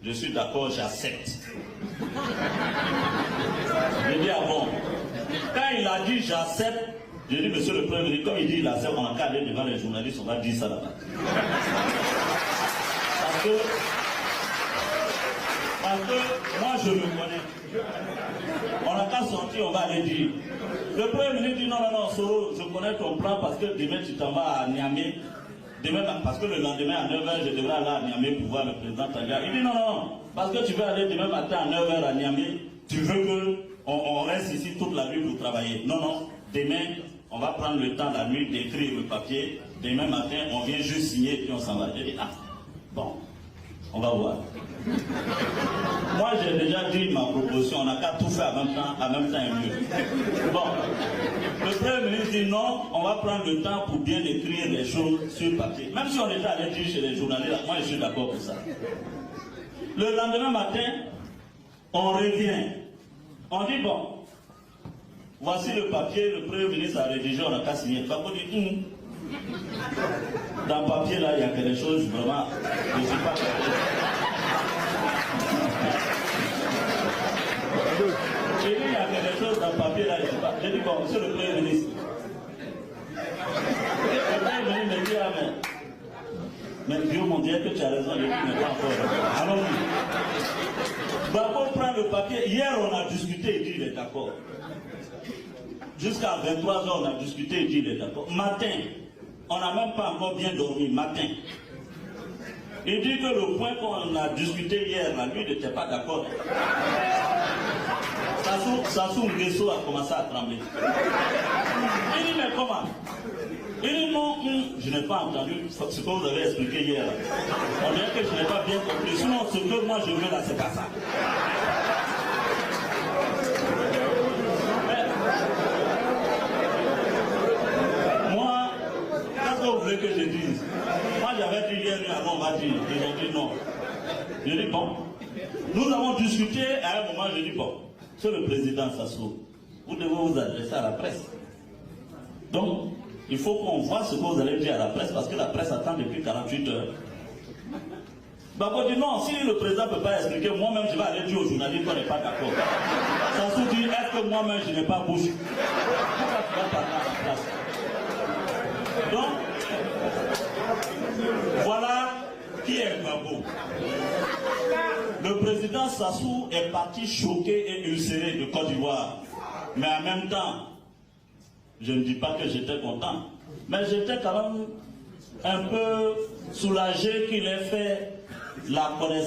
je suis d'accord, j'accepte. J'ai dit, ah bon. Quand il a dit j'accepte, j'ai dit, monsieur le Premier ministre, comme il dit il accepte, on a qu'à aller devant les journalistes, on va dire ça là-bas. Parce que moi je me connais. On n'a qu'à sortir, on va aller dire. Le Premier ministre dit non, non, non, Soro, je connais ton plan parce que demain tu t'en vas à Niamey. Demain, parce que le lendemain à 9h, je devrais aller à Niamey pour voir le président Taga. Il dit non, non, non, parce que tu veux aller demain matin à 9h à Niamey, tu veux qu'on reste ici toute la nuit pour travailler. Non, non, demain, on va prendre le temps la nuit d'écrire le papier. Demain matin, on vient juste signer et puis on s'en va. J'ai dit, ah, bon, on va voir. Moi, j'ai déjà dit ma proposition, on n'a qu'à tout faire en même temps et mieux. Bon, le Premier ministre dit non, on va prendre le temps pour bien écrire les choses sur le papier. Même si on était allé dire chez les journalistes, moi je suis d'accord pour ça. Le lendemain matin, on revient. On dit bon, voici le papier, le Premier ministre a rédigé, on n'a qu'à signer. Fako dit, dans le papier là, il y a quelque chose vraiment, je ne sais pas. J'ai dit, il y a quelque chose dans le papier là, je ne sais pas. J'ai dit, bon, monsieur le Premier ministre. Le Premier ministre me dit, ah mais Dieu mon Dieu, que tu as raison, je dis, mais pas encore. Allons-y. Bako prend le papier. Hier, on a discuté, il dit, il est d'accord. Jusqu'à 23h, on a discuté, il dit, il est d'accord. Matin, on n'a même pas encore bien dormi, matin. Il dit que le point qu'on a discuté hier, là, lui, n'était pas d'accord. Sassou Nguesso a commencé à trembler. Il dit, mais comment? Il dit, non, je n'ai pas entendu ce que vous avez expliqué hier. On dirait que je n'ai pas bien compris. Sinon, ce que moi je veux là, c'est pas ça. Mais, moi, qu'est-ce que vous voulez que je dise? Moi, j'avais dit hier, on va dire. Ils ont dit non. Je dis, bon. Nous avons discuté, à un moment, je dis, bon. Sur le président Sassou, vous devez vous adresser à la presse. Donc, il faut qu'on voit ce que vous allez dire à la presse, parce que la presse attend depuis 48 heures. Bako dit non, si le président ne peut pas expliquer, moi-même je vais aller dire aux journalistes qu'on n'est pas d'accord. Sassou dit, est-ce que moi-même je n'ai pas bouche? Pourquoi tu vas parler à la place? Donc, voilà qui est Gbagbo. Le président Sassou est parti choqué et ulcéré de Côte d'Ivoire. Mais en même temps, je ne dis pas que j'étais content, mais j'étais quand même un peu soulagé qu'il ait fait la connaissance.